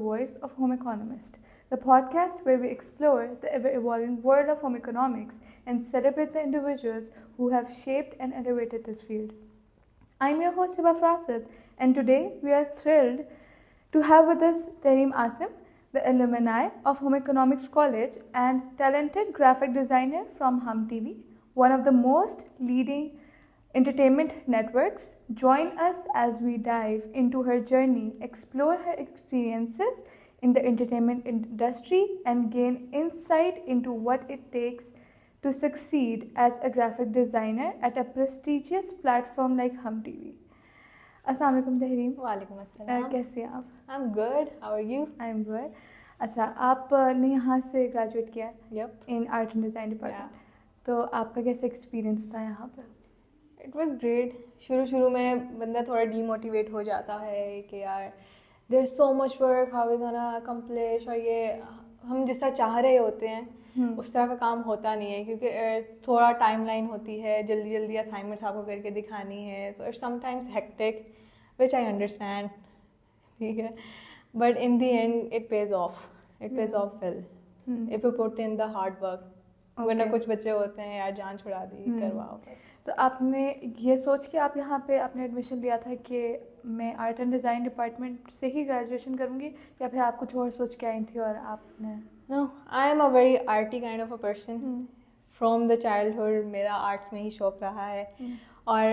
voice of Home Economist, the podcast where we explore the ever evolving world of home economics and celebrate the individuals who have shaped and elevated this field. I'm your host, Hiba Frasid, and today we are thrilled to have with us Tareem Asim, the alumni of Home Economics College and talented graphic designer from Hum TV, one of the most leading entertainment networks. Join us as we dive into her journey, explore her experiences in the entertainment industry, and gain insight into what it takes to succeed as a graphic designer at a prestigious platform like Hum TV. अस्सलाम वालेकुम तहरीम। वालेकुम अस्सलाम। कैसे हैं आप? I'm good. How are you? I'm good. अच्छा, आपने यहाँ से ग्रेजुएट किया Yep. In art and design department, तो आपका कैसा एक्सपीरियंस था यहाँ पर? It was great. शुरू में बंदा थोड़ा डीमोटिवेट हो जाता है कि यार there's so much work, how we gonna accomplish, और ये हम जिस तरह चाह रहे होते हैं उस तरह का काम होता नहीं है, क्योंकि थोड़ा टाइमलाइन होती है, जल्दी जल्दी असाइनमेंट्स आपको करके दिखानी है, so it's sometimes hectic, which I understand, ठीक है, but in the end it pays off well if you put in the hard work. वरना कुछ बच्चे होते हैं यार जान छुड़ा दी, करवाओ बस। तो आपने ये सोच के आप यहाँ पे आपने एडमिशन लिया था कि मैं आर्ट एंड डिज़ाइन डिपार्टमेंट से ही ग्रेजुएशन करूँगी, या फिर आप कुछ और सोच के आई थी और आपने? No, I am a very arty kind of a person. From the childhood मेरा आर्ट्स में ही शौक रहा है, और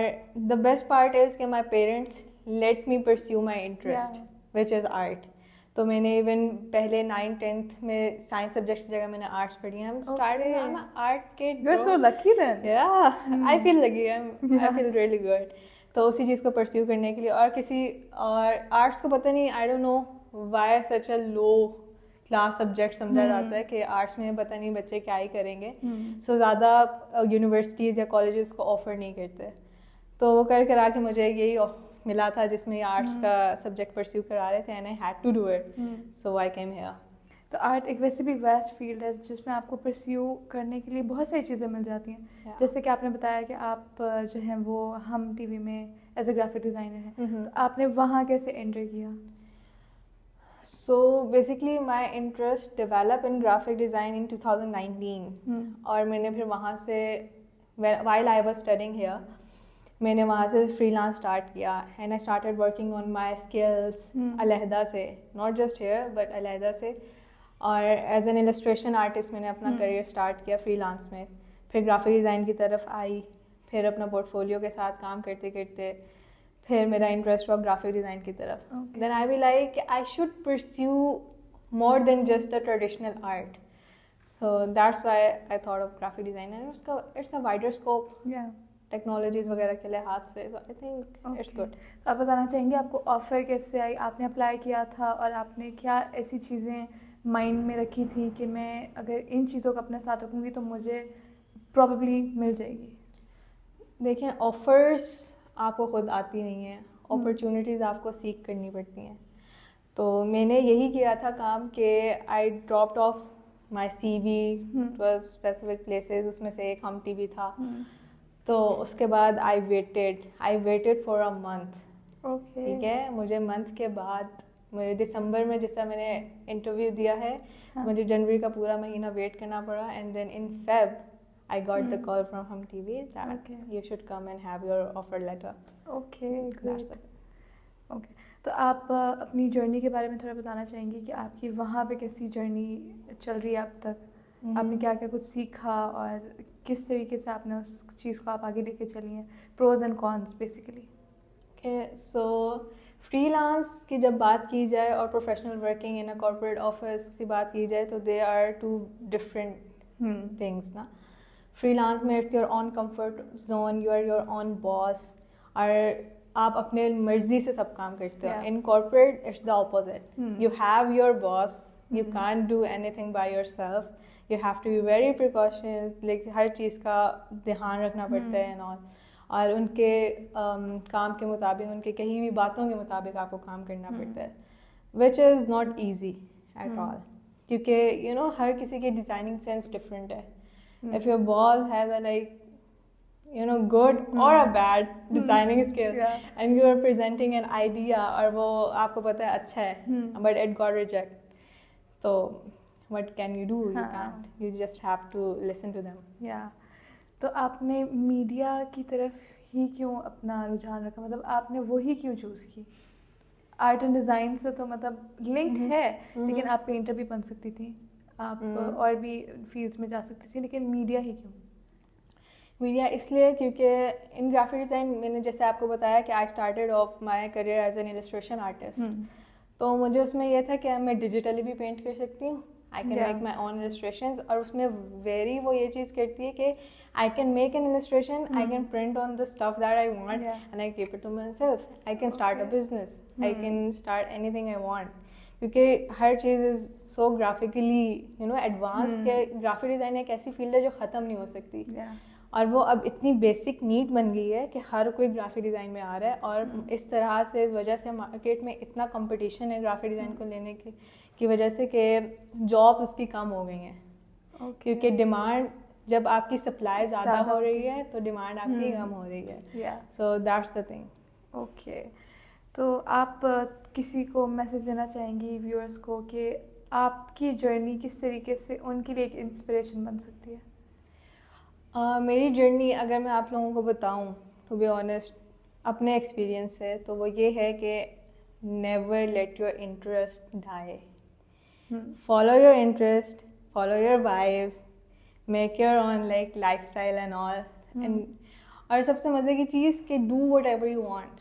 the best part is कि my parents let me pursue my interest, which is art. तो मैंने इवन पहले 9th-10th में साइंस सब्जेक्ट्स की जगह मैंने आर्ट्स पढ़ी है। I'm an art kid. You're so lucky then. Yeah, I feel lucky. I feel really good. तो उसी चीज़ को परस्यू करने के लिए, और आर्ट्स को पता नहीं, I don't know why such a low class subject समझा जाता है कि आर्ट्स में पता नहीं बच्चे क्या ही करेंगे, सो ज़्यादा यूनिवर्सिटीज़ या कॉलेजेस को ऑफर नहीं करते। तो वो कर करा के मुझे यही मिला था जिसमें आर्ट्स का सब्जेक्ट परस्यू करा रहे थे, and I had to do it, so I came here. तो आर्ट एक वैसे भी वास्ट फील्ड है जिसमें आपको परस्यू करने के लिए बहुत सारी चीज़ें मिल जाती हैं, जैसे कि आपने बताया कि आप जो हैं वो हम टीवी में एज ए ग्राफिक डिज़ाइनर हैं, तो आपने वहाँ कैसे एंटर किया? So basically my interest developed in graphic design in 2019, और मैंने फिर वहाँ से while I was studying here मैंने वहाँ से freelance start किया, and I started working on my skills अलहदा से, not just here but अलहदा से, और as an illustration artist मैंने अपना career start किया freelance में, फिर graphic design की तरफ आई, फिर अपना portfolio के साथ काम करते करते फिर मेरा इंटरेस्ट हुआ ग्राफिक डिज़ाइन की तरफ। Then I be like I should pursue more than just the traditional art, so that's why I thought of graphic design, and उसका it's a wider scope technologies वगैरह के लिहाज से, so I think it's good. आप बताना चाहेंगे आपको offer कैसे आई, आपने अप्लाई किया था और आपने क्या ऐसी चीज़ें माइंड में रखी थी कि मैं अगर इन चीज़ों को अपने साथ रखूँगी तो मुझे प्रॉबेबली मिल जाएगी? देखें, ऑफ़र्स आपको खुद आती नहीं है, अपॉर्चुनिटीज़ आपको सीख करनी पड़ती हैं। तो मैंने यही किया था काम कि I dropped off my CV to specific places, उसमें से एक हम TV था। तो उसके बाद I waited for a month, ठीक है, मुझे मंथ के बाद मुझे दिसंबर में जिस तरह मैंने इंटरव्यू दिया है, मुझे जनवरी का पूरा महीना वेट करना पड़ा, and then in Feb I got the call from Hum TV that you should come and have your offer letter. Okay, great. Okay. तो आप अपनी जर्नी के बारे में थोड़ा बताना चाहेंगे कि आपकी वहाँ पे कैसी जर्नी चल रही है अब तक? आपने क्या क्या कुछ सीखा और किस तरीके से आपने उस चीज़ को आप आगे लेके चली हैं, pros and cons basically? Okay, so freelance की जब बात की जाए और professional working in a corporate office की बात की जाए तो they are two different things ना। फ्रीलांस में it's your own comfort zone, you are your own boss, और आप अपने मर्जी से सब काम करते हो। In corporate it's the opposite, you have your boss, you can't do anything by yourself, you have to be very precautions, like हर चीज़ का ध्यान रखना पड़ता है एंड ऑल, और उनके काम के मुताबिक, उनके कहीं भी बातों के मुताबिक आपको काम करना पड़ता है, which is not easy at all, क्योंकि यू नो हर किसी की डिज़ाइनिंग सेंस डिफरेंट है। If your boss has a good or a bad designing skill, Yeah. and you are presenting an idea और वो आपको पता है अच्छा है, but it got rejected. So what can you do? You can't. You just have to listen to them. Yeah. तो आपने media की तरफ ही क्यों अपना रुझान रखा, मतलब आपने वही क्यों चूज़ की? आर्ट एंड डिज़ाइन से तो मतलब लिंक है, लेकिन आप पेंटर भी बन सकती थी, आप और भी फील्ड्स में जा सकती थी, लेकिन मीडिया ही क्यों? मीडिया इसलिए क्योंकि इन ग्राफिक डिज़ाइन मैंने जैसे आपको बताया कि I started off my career as an illustration artist, तो मुझे उसमें यह था कि मैं डिजिटली भी पेंट कर सकती हूँ, I can make my own illustrations, और उसमें वेरी वो ये चीज़ करती है कि I can make an illustration, I can print on the stuff that I want and I keep it to myself, I can start a business, I can start anything I want, क्योंकि हर चीज़ is so graphically advanced के graphic design एक ऐसी field है जो ख़त्म नहीं हो सकती, और वो अब इतनी बेसिक नीड बन गई है कि हर कोई ग्राफिक डिज़ाइन में आ रहा है, और इस तरह से इस वजह से मार्केट में इतना कंपटीशन है ग्राफिक डिज़ाइन को लेने की वजह से कि जॉब्स उसकी कम हो गई हैं, क्योंकि डिमांड जब आपकी सप्लाई ज़्यादा हो रही है तो डिमांड आपकी कम हो रही है, so that's the thing. Okay, तो आप किसी को मैसेज देना चाहेंगी व्यूअर्स को कि आपकी जर्नी किस तरीके से उनके लिए एक इंस्पिरेशन बन सकती है? मेरी जर्नी अगर मैं आप लोगों को बताऊं टू बी ऑनेस्ट अपने एक्सपीरियंस से, तो वो ये है कि never let your interest die, follow your interest, follow your vibes, make your own like lifestyle and all, and और सबसे मज़े की चीज़ कि do whatever you want.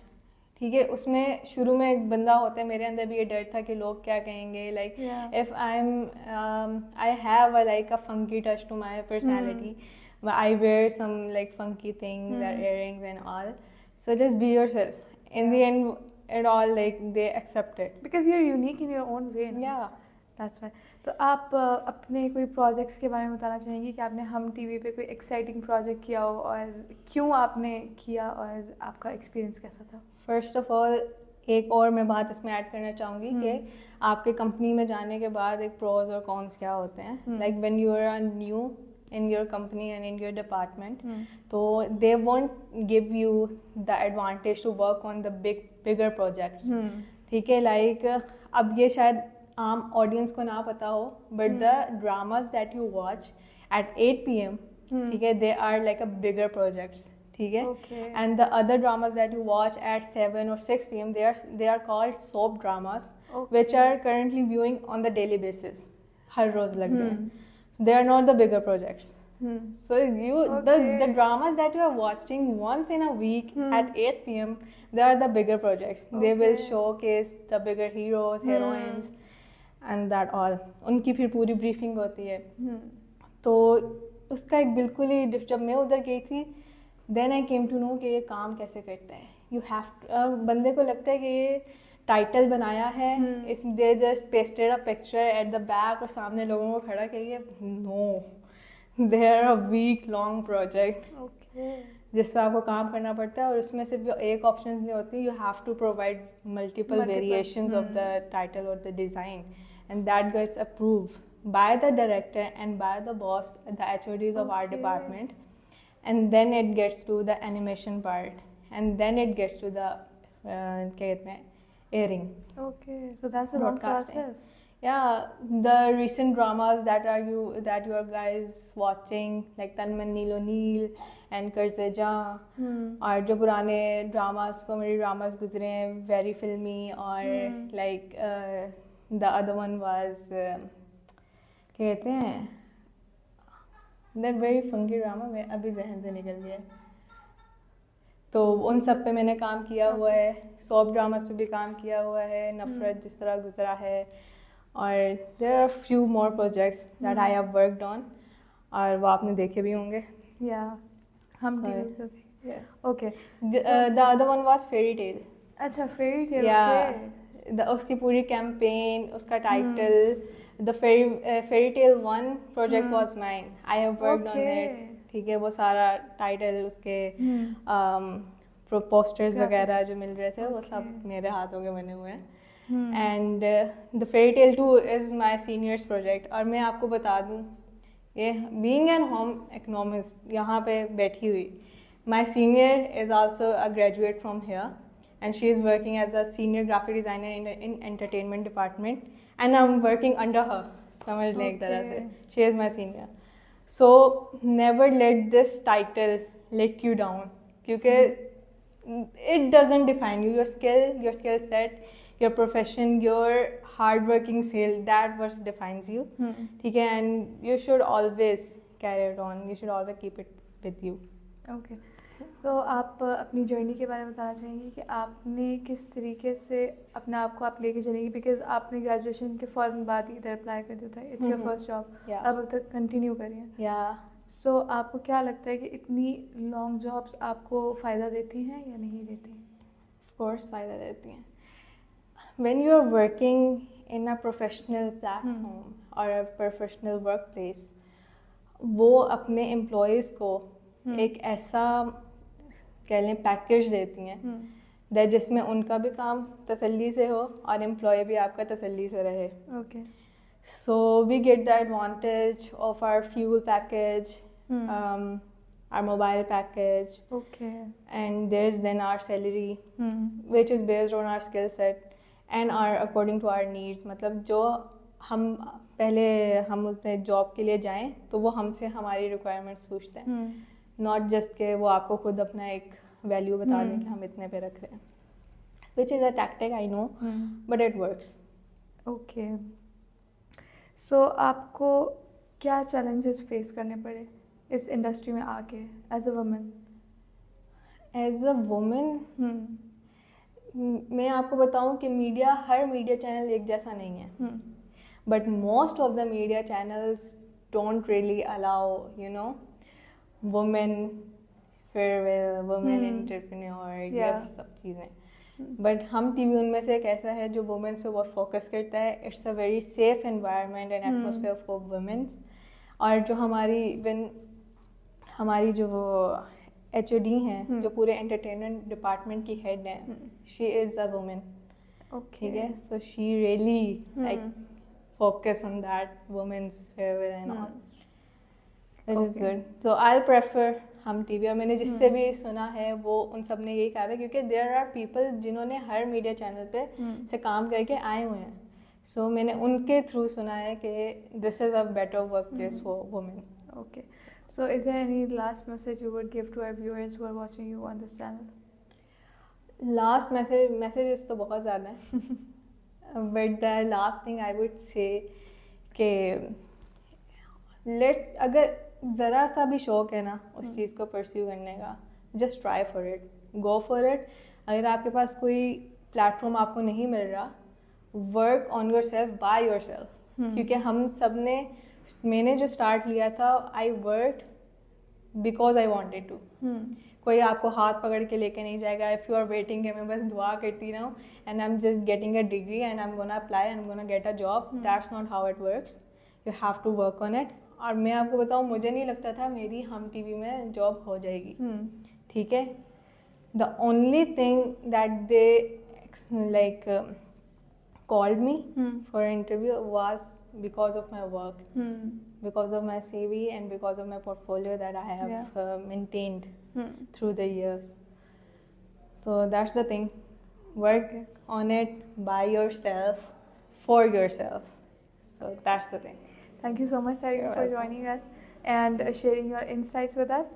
ठीक है, उसमें शुरू में एक बंदा होता है, मेरे अंदर भी ये डर था कि लोग क्या कहेंगे, like if I have like a funky touch to my personality, I wear some like funky things or earrings and all, so just be yourself. In the end, it all like they accept it because you're unique in your own way. Yeah, that's why. तो आप अपने कोई projects के बारे में बताना चाहेंगी कि आपने हम टीवी पे कोई एक्साइटिंग प्रोजेक्ट किया हो और क्यों आपने किया और आपका एक्सपीरियंस कैसा था? फर्स्ट ऑफ ऑल एक और मैं बात इसमें ऐड करना चाहूँगी कि आपके कंपनी में जाने के बाद एक प्रोज और कॉन्स क्या होते हैं. Like when you are new in your company and in your department, so they won't give you the advantage to work on the bigger projects. ठीक है, like अब ये शायद आम ऑडियंस को ना पता हो, but the dramas that you watch at 8 p.m. ठीक है, they are like a bigger projects. ठीक है, and the other dramas that you watch at 7 or 6 p.m. they are called soap dramas, which are currently viewing on the daily basis. हर रोज लग रहे हैं. They are not the bigger projects. So the dramas that you are watching once in a week at 8 p.m. they are the bigger projects. They will showcase the bigger heroes, heroines and that all. उनकी फिर पूरी briefing होती है. तो उसका एक बिल्कुल ही जब मैं उधर गई थी, then I came to know कि ये काम कैसे करता है. You have to, बंदे को लगता है कि ये टाइटल बनाया है, they just pasted a picture at the back और सामने लोगों को खड़ा करिए. No, they are a week long project जिस पर आपको काम करना पड़ता है, और उसमें सिर्फ एक ऑप्शन नहीं होती, you have to provide multiple variations of the title और the design, and that gets approved by the director and by the boss, the HODs of our department, and then it gets to the animation part, and then it gets to the क्या कहते हैं airing. Okay, so that's a long process. Yeah, the recent dramas that you are guys watching, like Tanman Neelo Neel and Karzeja, और जो पुराने dramas comedy dramas गुजरे हैं very filmy, और like the other one was क्या कहते हैं that very funky drama, मैं अभी जहन से निकल गया. तो उन सब पे मैंने काम किया हुआ है, सॉफ्ट ड्रामास पे भी काम किया हुआ है, नफरत जिस तरह गुजरा है, और there are few more projects that I have worked on, और वो आपने देखे भी होंगे. Hmm okay. The other one was fairy tale. अच्छा, फेरी टेल. उसकी पूरी कैंपेन, उसका title, the fairy tale 1 project was mine, I have worked on it. ठीक है, वो सारा टाइटल, उसके पोस्टर्स वगैरह जो मिल रहे थे वो सब मेरे हाथों के बने हुए हैं. And the fairy tell 2 is my seniors project. और मैं आपको बता दूँ, ये बीइंग एन होम इकोनॉमिस्ट यहाँ पे बैठी हुई, My senior is also a graduate from here, and she is working as a senior graphic designer in entertainment department, and I'm working under her. समझ लें एक तरह से. She is my senior. So never let this title let you down, क्योंकि it doesn't define you. Your skill set, your profession, your hard-working skill, that what defines you. ठीक है, and you should always carry it on. You should always keep it with you. Okay. तो आप अपनी journey के बारे में बताना चाहेंगे कि आपने किस तरीके से अपने आप को आप लेके चलेंगे, बिकॉज आपने ग्रेजुएशन के फ़ौरन बाद ही इधर अप्लाई कर दिया था, इट्स योर फर्स्ट जॉब, अब तक कंटिन्यू करिए. सो आपको क्या लगता है कि इतनी लॉन्ग जॉब्स आपको फ़ायदा देती हैं या नहीं देती? ऑफ कोर्स फ़ायदा देती हैं. When you are working in a professional platform और अ प्रोफेशनल वर्क प्लेस, वो अपने एम्प्लॉयज़ को एक ऐसा कह लें पैकेज देती हैं दैट जिसमें उनका भी काम तसल्ली से हो और एम्प्लॉय भी आपका तसल्ली से रहे. Okay. So we get the advantage of our fuel package, our mobile package, and there's then our salary, which is based on our skill set and our according to our needs. मतलब जो हम पहले हम उसमें job के लिए जाएं तो वो हमसे हमारी रिक्वायरमेंट्स पूछते हैं, नॉट जस्ट के वो आपको खुद अपना एक वैल्यू बता दें कि हम इतने पे रख रहे हैं, which is a tactic I know, but it works. Okay. So आपको क्या challenges फेस करने पड़े इस इंडस्ट्री में आके as a woman? As a woman मैं आपको बताऊं कि हर मीडिया चैनल एक जैसा नहीं है, but most of the media channels don't really allow women farewell, women entrepreneur, ये सब चीज़ें. बट हम टीवी उनमें से एक ऐसा है जो वुमेन्स पे बहुत फोकस करता है. It's a very safe environment and atmosphere for womens. और जो हमारी जो वो HOD हैं, जो पूरे एंटरटेनमेंट डिपार्टमेंट की हेड हैं, शी इज़ अ वुमेन. ठीक है, so she really like focus on that women's farewell and all, which is good. So I'll prefer हम टीवी, और मैंने जिससे भी सुना है वो उन सब ने यही कहा है, क्योंकि there are people जिन्होंने हर मीडिया चैनल पे से काम करके आए हुए हैं. So मैंने उनके थ्रू सुना है कि this is a better workplace for women. Okay. So is there any last message you would give to our viewers who are watching you on this channel? Last messages तो बहुत ज़्यादा हैं. But the last thing I would say कि अगर ज़रा सा भी शौक है ना उस चीज़ को परस्यू करने का, just try for it, go for it. अगर आपके पास कोई प्लेटफॉर्म आपको नहीं मिल रहा, work on yourself by yourself. क्योंकि हम सब ने, मैंने जो स्टार्ट लिया था, I worked because I wanted to. कोई आपको हाथ पकड़ के लेके नहीं जाएगा. इफ़ यू आर वेटिंग कि मैं बस दुआ करती रहूँ and I am just getting a degree and I am gonna apply and I am gonna get a job, that's not how it works. You have to work on it. और मैं आपको बताऊँ, मुझे नहीं लगता था मेरी हम टीवी में जॉब हो जाएगी. ठीक है, the only thing that they like called me for an interview was because of my work, because of my CV and because of my portfolio that I have maintained through the years. So that's the thing. Work on it by yourself, for yourself. So that's the thing. Thank you so much, Sarika, for joining us and sharing your insights with us.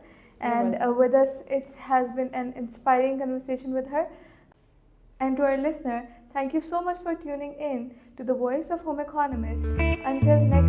And with us, it has been an inspiring conversation with her. And to our listener, thank you so much for tuning in to the Voice of Home Economist. Until next